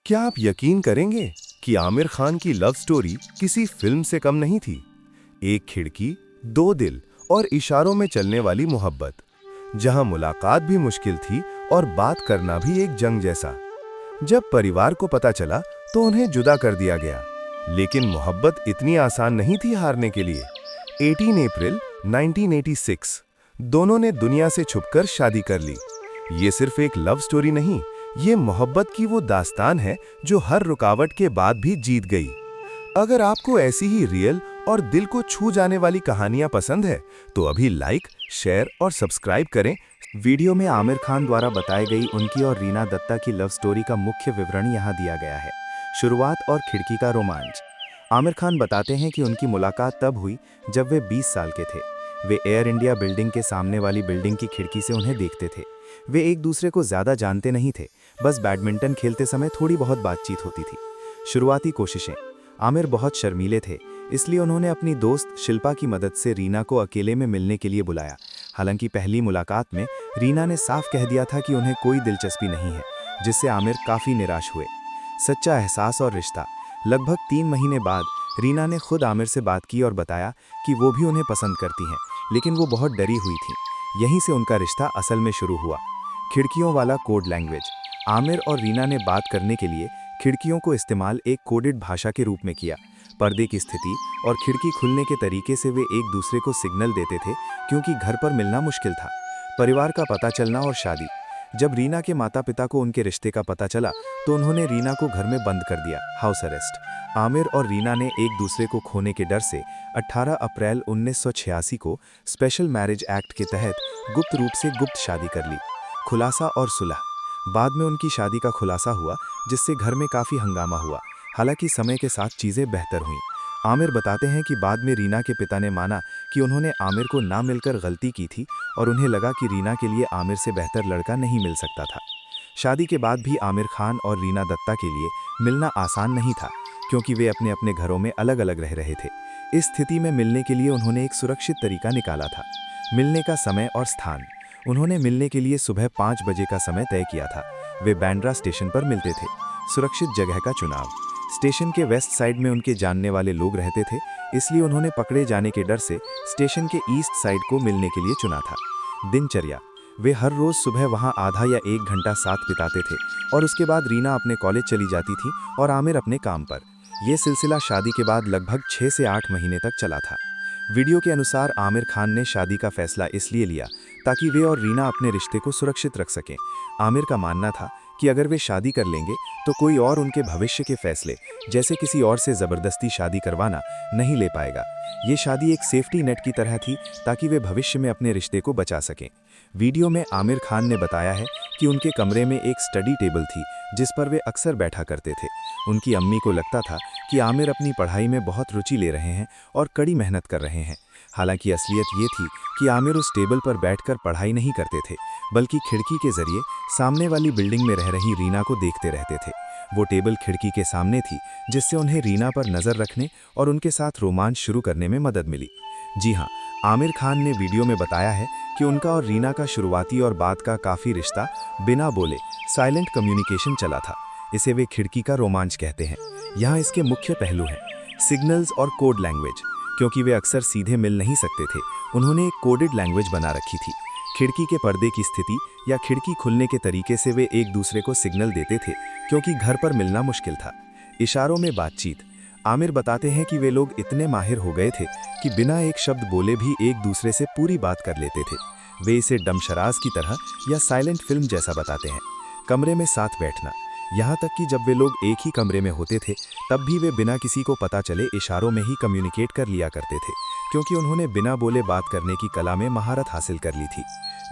क्या आप यकीन करेंगे कि आमिर खान की लव स्टोरी किसी फिल्म से कम नहीं थी। एक खिड़की, दो दिल और इशारों में चलने वाली मोहब्बत, जहां मुलाकात भी मुश्किल थी और बात करना भी एक जंग जैसा। जब परिवार को पता चला तो उन्हें जुदा कर दिया गया, लेकिन मोहब्बत इतनी आसान नहीं थी हारने के लिए। 18 अप्रैल 1986 दोनों ने दुनिया से छुपकर शादी कर ली। ये सिर्फ एक लव स्टोरी नहीं, ये मोहब्बत की वो दास्तान है जो हर रुकावट के बाद भी जीत गई। अगर आपको ऐसी ही रियल और दिल को छू जाने वाली कहानियां पसंद है तो अभी लाइक, शेयर और सब्सक्राइब करें। वीडियो में आमिर खान द्वारा बताई गई उनकी और रीना दत्ता की लव स्टोरी का मुख्य विवरण यहाँ दिया गया है। शुरुआत और खिड़की का रोमांच। आमिर खान बताते हैं कि उनकी मुलाकात तब हुई जब वे 20 साल के थे। वे एयर इंडिया बिल्डिंग के सामने वाली बिल्डिंग की खिड़की से उन्हें देखते थे। वे एक दूसरे को ज़्यादा जानते नहीं थे, बस बैडमिंटन खेलते समय थोड़ी बहुत बातचीत होती थी। शुरुआती कोशिशें। आमिर बहुत शर्मीले थे, इसलिए उन्होंने अपनी दोस्त शिल्पा की मदद से रीना को अकेले में मिलने के लिए बुलाया। हालांकि पहली मुलाकात में रीना ने साफ कह दिया था कि उन्हें कोई दिलचस्पी नहीं है, जिससे आमिर काफ़ी निराश हुए। सच्चा एहसास और रिश्ता। लगभग 3 महीने बाद रीना ने खुद आमिर से बात की और बताया कि वो भी उन्हें पसंद करती हैं, लेकिन वो बहुत डरी हुई थी। यहीं से उनका रिश्ता असल में शुरू हुआ। खिड़कियों वाला कोड लैंग्वेज। आमिर और रीना ने बात करने के लिए खिड़कियों को इस्तेमाल एक कोडेड भाषा के रूप में किया। पर्दे की स्थिति और खिड़की खुलने के तरीके से वे एक दूसरे को सिग्नल देते थे, क्योंकि घर पर मिलना मुश्किल था। परिवार का पता चलना और शादी। जब रीना के माता पिता को उनके रिश्ते का पता चला तो उन्होंने रीना को घर में बंद कर दिया, हाउस अरेस्ट। आमिर और रीना ने एक दूसरे को खोने के डर से 18 अप्रैल 1986 को स्पेशल मैरिज एक्ट के तहत गुप्त रूप से गुप्त शादी कर ली। खुलासा और सुलह। बाद में उनकी शादी का खुलासा हुआ, जिससे घर में काफ़ी हंगामा हुआ। हालांकि समय के साथ चीज़ें बेहतर हुईं। आमिर बताते हैं कि बाद में रीना के पिता ने माना कि उन्होंने आमिर को ना मिलकर गलती की थी और उन्हें लगा कि रीना के लिए आमिर से बेहतर लड़का नहीं मिल सकता था। शादी के बाद भी आमिर खान और रीना दत्ता के लिए मिलना आसान नहीं था, क्योंकि वे अपने अपने घरों में अलग अलग रह रहे थे। इस स्थिति में मिलने के लिए उन्होंने एक सुरक्षित तरीका निकाला था। मिलने का समय और स्थान। उन्होंने मिलने के लिए सुबह 5 बजे का समय तय किया था। वे बांद्रा स्टेशन पर मिलते थे। सुरक्षित जगह का चुनाव। स्टेशन के वेस्ट साइड में उनके जानने वाले लोग रहते थे, इसलिए उन्होंने पकड़े जाने के डर से स्टेशन के ईस्ट साइड को मिलने के लिए चुना था। दिनचर्या। वे हर रोज़ सुबह वहां आधा या 1 घंटा साथ बिताते थे और उसके बाद रीना अपने कॉलेज चली जाती थी और आमिर अपने काम पर। यह सिलसिला शादी के बाद लगभग 6 से 8 महीने तक चला था। वीडियो के अनुसार आमिर खान ने शादी का फैसला इसलिए लिया ताकि वे और रीना अपने रिश्ते को सुरक्षित रख सकें। आमिर का मानना था कि अगर वे शादी कर लेंगे तो कोई और उनके भविष्य के फैसले, जैसे किसी और से ज़बरदस्ती शादी करवाना, नहीं ले पाएगा। ये शादी एक सेफ्टी नेट की तरह थी ताकि वे भविष्य में अपने रिश्ते को बचा सकें। वीडियो में आमिर खान ने बताया है कि उनके कमरे में एक स्टडी टेबल थी जिस पर वे अक्सर बैठा करते थे। उनकी अम्मी को लगता था कि आमिर अपनी पढ़ाई में बहुत रुचि ले रहे हैं और कड़ी मेहनत कर रहे हैं। हालांकि असलियत ये थी कि आमिर उस टेबल पर बैठकर पढ़ाई नहीं करते थे, बल्कि खिड़की के जरिए सामने वाली बिल्डिंग में रह रही रीना को देखते रहते थे। वो टेबल खिड़की के सामने थी, जिससे उन्हें रीना पर नज़र रखने और उनके साथ रोमांच शुरू करने में मदद मिली। जी हाँ, आमिर खान ने वीडियो में बताया है कि उनका और रीना का शुरुआती और बाद का काफ़ी रिश्ता बिना बोले साइलेंट कम्युनिकेशन चला था। इसे वे खिड़की का रोमांच कहते हैं। यहाँ इसके मुख्य पहलू हैं सिग्नल्स और कोड लैंग्वेज। क्योंकि वे अक्सर सीधे मिल नहीं सकते थे, उन्होंने एक कोडेड लैंग्वेज बना रखी थी। खिड़की के पर्दे की स्थिति या खिड़की खुलने के तरीके से वे एक दूसरे को सिग्नल देते थे, क्योंकि घर पर मिलना मुश्किल था। इशारों में बातचीत। आमिर बताते हैं कि वे लोग इतने माहिर हो गए थे कि बिना एक शब्द बोले भी एक दूसरे से पूरी बात कर लेते थे। वे इसे डमशराज की तरह या साइलेंट फिल्म जैसा बताते हैं। कमरे में साथ बैठना। यहाँ तक कि जब वे लोग एक ही कमरे में होते थे तब भी वे बिना किसी को पता चले इशारों में ही कम्युनिकेट कर लिया करते थे, क्योंकि उन्होंने बिना बोले बात करने की कला में महारत हासिल कर ली थी।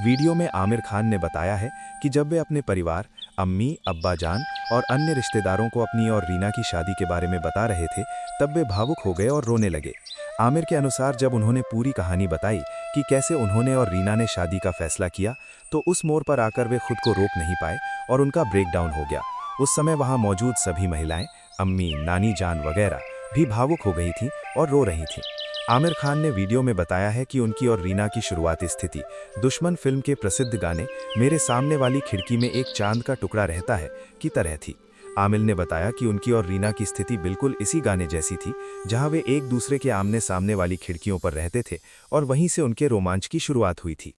वीडियो में आमिर खान ने बताया है कि जब वे अपने परिवार, अम्मी, अब्बा जान और अन्य रिश्तेदारों को अपनी और रीना की शादी के बारे में बता रहे थे, तब वे भावुक हो गए और रोने लगे। आमिर के अनुसार जब उन्होंने पूरी कहानी बताई कि कैसे उन्होंने और रीना ने शादी का फैसला किया, तो उस मोड़ पर आकर वे खुद को रोक नहीं पाए और उनका ब्रेकडाउन हो गया। उस समय वहां मौजूद सभी महिलाएं, अम्मी, नानी जान वगैरह भी भावुक हो गई थीं और रो रही थीं। आमिर खान ने वीडियो में बताया है कि उनकी और रीना की शुरुआती स्थिति दुश्मन फिल्म के प्रसिद्ध गाने मेरे सामने वाली खिड़की में एक चांद का टुकड़ा रहता है की तरह थी। आमिर ने बताया कि उनकी और रीना की स्थिति बिल्कुल इसी गाने जैसी थी, जहां वे एक दूसरे के आमने सामने वाली खिड़कियों पर रहते थे और वहीं से उनके रोमांच की शुरुआत हुई थी।